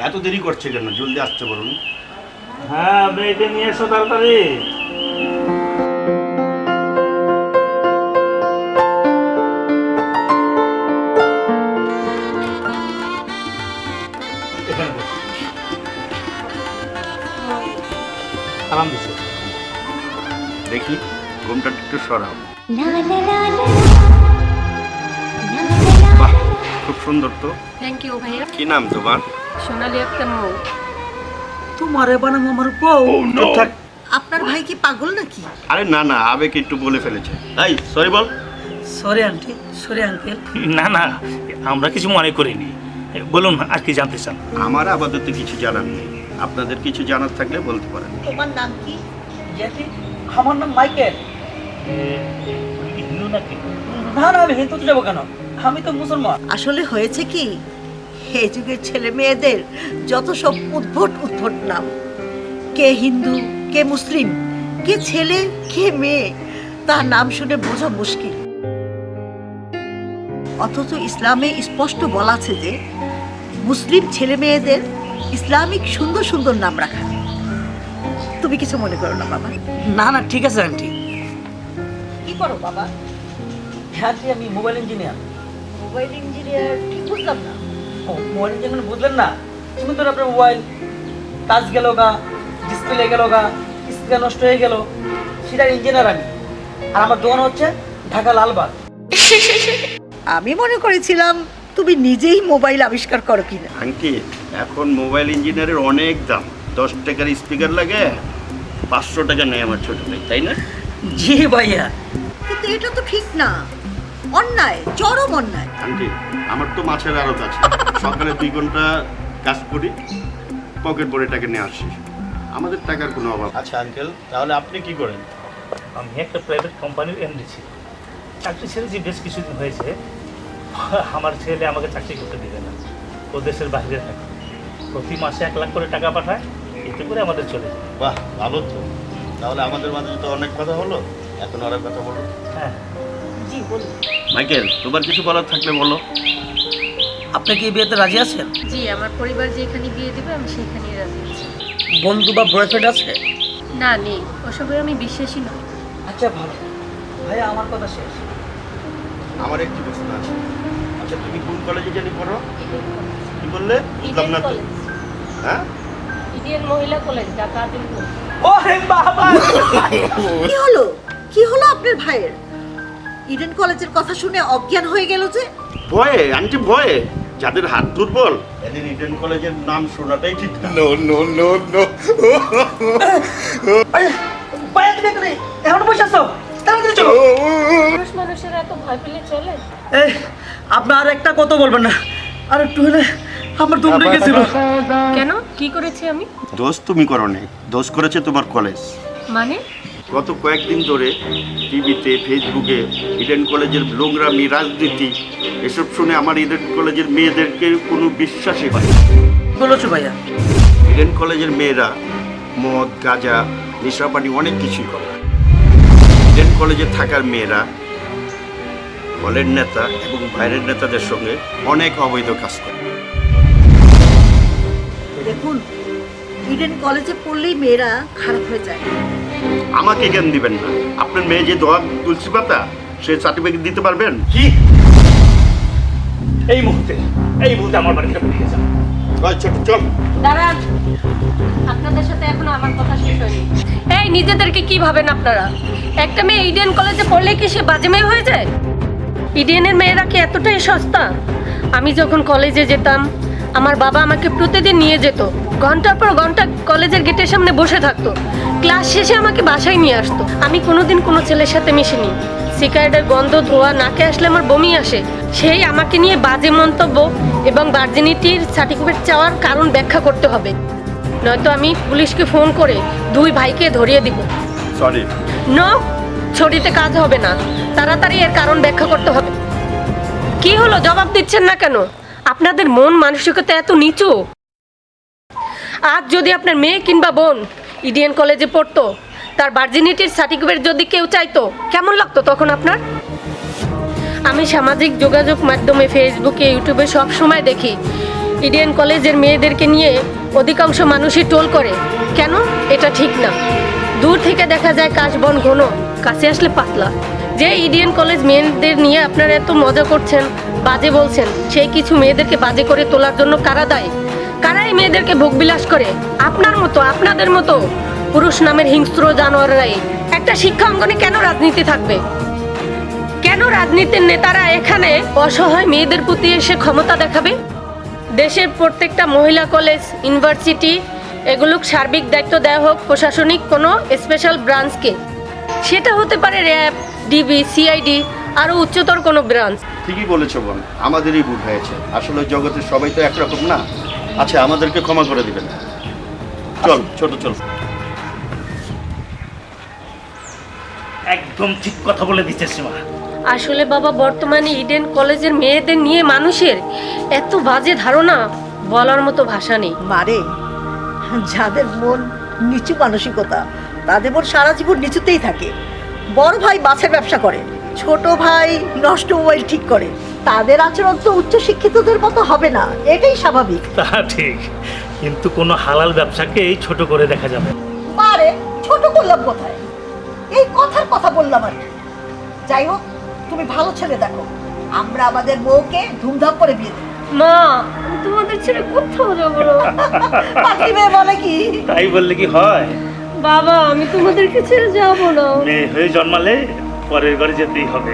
এত দেরি করছে কেন? জলদি আসতে বলুন। হ্যাঁ, মেয়েকে নিয়ে এসো তাড়াতাড়ি। এখানে বসো। সালাম দিছো। দেখি ঘুমটা একটু সরাও। বাহ, খুব সুন্দর তো। থ্যাংক ইউ ভাইয়া। কি নাম তোমার? সোনালি আক্তার মৌ। তোমারে বানাম আমার বউ। থাক। আপনার ভাই কি পাগল নাকি? আরে না না, আবেগ একটু বলে ফেলেছে। এই সরি বল। Sorry aunty, sorry uncle. না না, আমরা কিছু মনে করিনি। বলুন আর কি জানতে চান? আমার আপাতত কিছু জানার নেই, আপনাদের কিছু জানার থাকলে বলতে পারেন। তোমার নাম কি? জ্যাঠি, আমার নাম মাইকেল। হিন্দু নাকি? না না, আমি হিন্দুতে যাবো কেন? আমি তো মুসলমান। আসলে হয়েছে কি, এই যুগের ছেলে মেয়েদের যত সব উদ্ভট উদ্ভট নাম, কে হিন্দু কে মুসলিম, কে ছেলে কে মেয়ে, তার নাম শুনে বোঝা মুশকিল। অথচ ইসলামে স্পষ্ট বলা আছে যে মুসলিম ছেলে মেয়েদের ইসলামিক সুন্দর সুন্দর নাম রাখা। তুমি কিছু মনে করো না বাবা? না না, ঠিক আছে আন্টি। কি করো বাবা? আন্টি, আমি মোবাইল ইঞ্জিনিয়ার। Mobile engineer? ঠিক বুঝলাম না। ও, মোবাইল ইঞ্জিনিয়ার বুঝলেন না? তুমি তো আপনার মোবাইল টাচ গেল গা, ডিসপ্লে গেল গা, স্ক্রিন নষ্ট হয়ে গেল, সেটার ইঞ্জিনিয়ার আমি। আর আমার দোকান হচ্ছে ঢাকা লালবাগ। আমি মনে করেছিলাম তুমি নিজেই মোবাইল আবিষ্কার করো কিনা। আন্টি, এখন মোবাইল ইঞ্জিনিয়ারের অনেক দাম। 10 টাকার স্পিকার লাগে, 500 টাকা নেয় আমার ছোট ভাই, তাই না? জি ভাইয়া। কিন্তু এটা তো ঠিক না, অন্যায়, চরম অন্যায়। আন্টি, আমার তো মাছের আড়ত আছে, সকালে 2 ঘন্টা কাজ করি, পকেট ভরে টাকা নিয়ে আসি। আমাদের টাকার কোনো অভাব। আচ্ছা আঙ্কেল, তাহলে আপনি কি করেন? আমি একটা প্রাইভেট কোম্পানির এমডি ছিল। চাকরি ছেড়েছি বেশ কিছুদিন হয়েছে। আমার ছেলে আমাকে চাকরি করতে দিবে না, ও দেশের বাইরে থাকে। প্রতি মাসে 1 লাখ করে টাকা পাঠায়, এতে করে আমাদের চলে যায়। বাহ, ভালো তো। তাহলে আমাদের মাঝে তো অনেক কথা হলো, এখন আর কথা বলো। হ্যাঁ, জি বলুন। মাইকেল, তোমার কিছু বলার থাকলে বলো। আপনি কি বিয়েতে রাজি আছেন? জি, আমার পরিবার যেখানে বিয়ে দেবে আমি সেখানেই রাজি আছি। বন্ধু বা বয়ফ্রেন্ড আছে? না, নেই, ওসবের আমি বিশ্বাসী নই। আচ্ছা ভালো। ভাইয়া, আমার কথা শেষ। আমার একটি প্রশ্ন আছে। আচ্ছা, তুমি কোন কলেজে জানি পড়ো? কি বললে? বুঝলাম না তো। হ্যাঁ, ইডিএন মহিলা কলেজ, ঢাকা আদিলপুর। ওরে বাবা! কি হলো, কি হলো আপনার ভাইয়ের? ইডেন কলেজের কথা শুনে অজ্ঞান হয়ে গেল যে? ভয়ে আন্টি, ভয়ে। যাদের হাত দুর্বল এদের ইডেন কলেজের নাম শোনাটাই ঠিক না। No no no no. ভাইয়া, তুমি এখানে এখন বসে আছো? তাড়াতাড়ি চলো। পুরুষ মানুষের এত ভয় পেলে চলে? এই, আপনার একটা কথা বলবেন না? আর একটু হলে আমার দম উঠে গেছিল। কেন, কি করেছি আমি? দোষ তুমি করো নাই, দোষ করেছে তোমার কলেজ। মানে? গত কয়েকদিন ধরে টিভিতে, ফেসবুকে ইডেন কলেজের নোংরামি, রাজনীতি এসব শুনে আমার ইডেন কলেজের মেয়েদেরকে কোনো বিশ্বাসই হয় না। বলেছো ভাইয়া? ইডেন কলেজের মেয়েরা মদ, গাঁজা, নেশাপানি অনেক কিছুই করে। ইডেন কলেজে থাকার মেয়েরা হলের নেতা এবং বাইরের নেতাদের সঙ্গে অনেক অবৈধ কাজ করে। দেখুন, ইডেন কলেজে পড়লেই মেয়েরা খারাপ হয়ে যায়। আমাকে জ্ঞান দিবেন না। আপনার মেয়ে যে দোয়া তুলসী পাতা, সে সার্টিফিকেট দিতে পারবেন? কি? এই মুহূর্তে আমার বাড়িতে বেরিয়ে যান। ছোট চল। দাঁড়ান, আপনাদের সাথে এখনো আমার কথা শেষ হয়নি। এই, নিজেদেরকে কি ভাবেন আপনারা? একটা মেয়ে ইডেন কলেজে পড়লে কি সে বাজে মেয়ে হয়ে যায়? ইডেনের মেয়েরা কি এতটাই সস্তা? আমি যখন কলেজে যেতাম, আমার বাবা আমাকে প্রতিদিন নিয়ে যেত, ঘন্টার পর ঘন্টা কলেজের গেটের সামনে বসে থাকতো। ক্লাস শেষে আমাকে বাসায় নিয়ে আসতো। আমি কোনোদিন কোনো ছেলের সাথে মিশিনি। সিগারেটের গন্ধ, ধোয়া নাকে আসলে আমার বমি আসে। সেই আমাকে নিয়ে বাজে মন্তব্য এবং ভার্জিনিটির সার্টিফিকেট চাওয়ার কারণ ব্যাখ্যা করতে হবে, নয়তো আমি পুলিশকে ফোন করে 2 ভাইকে ধরিয়ে দিব। সরি। নো, ছড়িতে কাজ হবে না, তাড়াতাড়ি এর কারণ ব্যাখ্যা করতে হবে। কি হলো, জবাব দিচ্ছেন না কেন? আপনাদের মন মানসিকতা এত নিচু। আজ যদি আপনার মেয়ে কিংবা বোন ইডিএন কলেজে পড়তো, তার ভার্জিনিটির সার্টিফিকেট যদি কেউ চাইতো, কেমন লাগতো তখন আপনার? আমি সামাজিক যোগাযোগ মাধ্যমে, ফেসবুকে, ইউটিউবে সব সময় দেখি ইডেন কলেজের মেয়েদেরকে নিয়ে অধিকাংশ মানুষই টোল করে। কেন? এটা ঠিক না। দূর থেকে দেখা যায় কাশবন ঘন, কাছে আসলে পাতলা। যে ইডেন কলেজ মেয়েদের নিয়ে আপনারা এত মজা করছেন, বাজে বলছেন, সেই কিছু মেয়েদেরকে বাজে করে তোলার জন্য কারা দায়ী? কারা এই মেয়েদেরকে ভোগবিলাস করে? আপনার মতো, আপনাদের মতো পুরুষ নামের হিংস্র জানোয়াররাই। একটা শিক্ষা অঙ্গনে কেন রাজনীতি থাকবে? কেন রাজনীতির নেতারা এখানে অসহায় মেয়েদের প্রতি এসে ক্ষমতা দেখাবে? দেশের প্রত্যেকটা মহিলা কলেজ, ইউনিভার্সিটি এগুলোর সার্বিক দায়িত্ব দেওয়া হোক প্রশাসনিক কোনো স্পেশাল ব্রাঞ্চকে। সেটা হতে পারে র্যাব, ডিবি, সিআইডি, আরও উচ্চতর কোনো ব্রাঞ্চ। ঠিকই বলেছো বোন, আমাদেরই ভুল হয়েছে। আসলে জগতের সবাই তো একরকম না। আচ্ছা, আমাদেরকে ক্ষমা করে দিবেন। চল ছোট, চল। একদম ঠিক কথা বলে দিচ্ছে সীমা। আসলে বাবা, বর্তমানে ইডেন কলেজের মেয়েদের নিয়ে মানুষের এত বাজে ধারণা, বলার মতো ভাষা নেই। মারে, যাদের মন নিচু মানসিকতা, তাদের মন সারা জীবন নিচুতেই থাকে। বড় ভাই মাছের ব্যবসা করে, ছোট ভাই নষ্ট মোবাইল ঠিক করে, তাদের আচরণ তো উচ্চ শিক্ষিতদের মতো হবে না, এটাই স্বাভাবিক। তা ঠিক, কিন্তু কোনো হালাল ব্যবসাকেই ছোট করে দেখা যাবে না। মারে, ছোট করলাম কোথায়? এই কথার কথা বললাম আর কি। যাই হোক, তুমি ভালো ছেলে দেখো, আমরা আমাদের বউকে ধুমধাম করে বিয়ে দেব। মা, আমি তোমাদের ছেড়ে কোথাও যাবো না। পাত্রী মেয়ে বলে কি? তাই বললে কি হয়? বাবা, আমি তোমাদেরকে ছেড়ে যাবো না। মেয়ে হয়ে জন্মালে পরের ঘরে যেতেই হবে।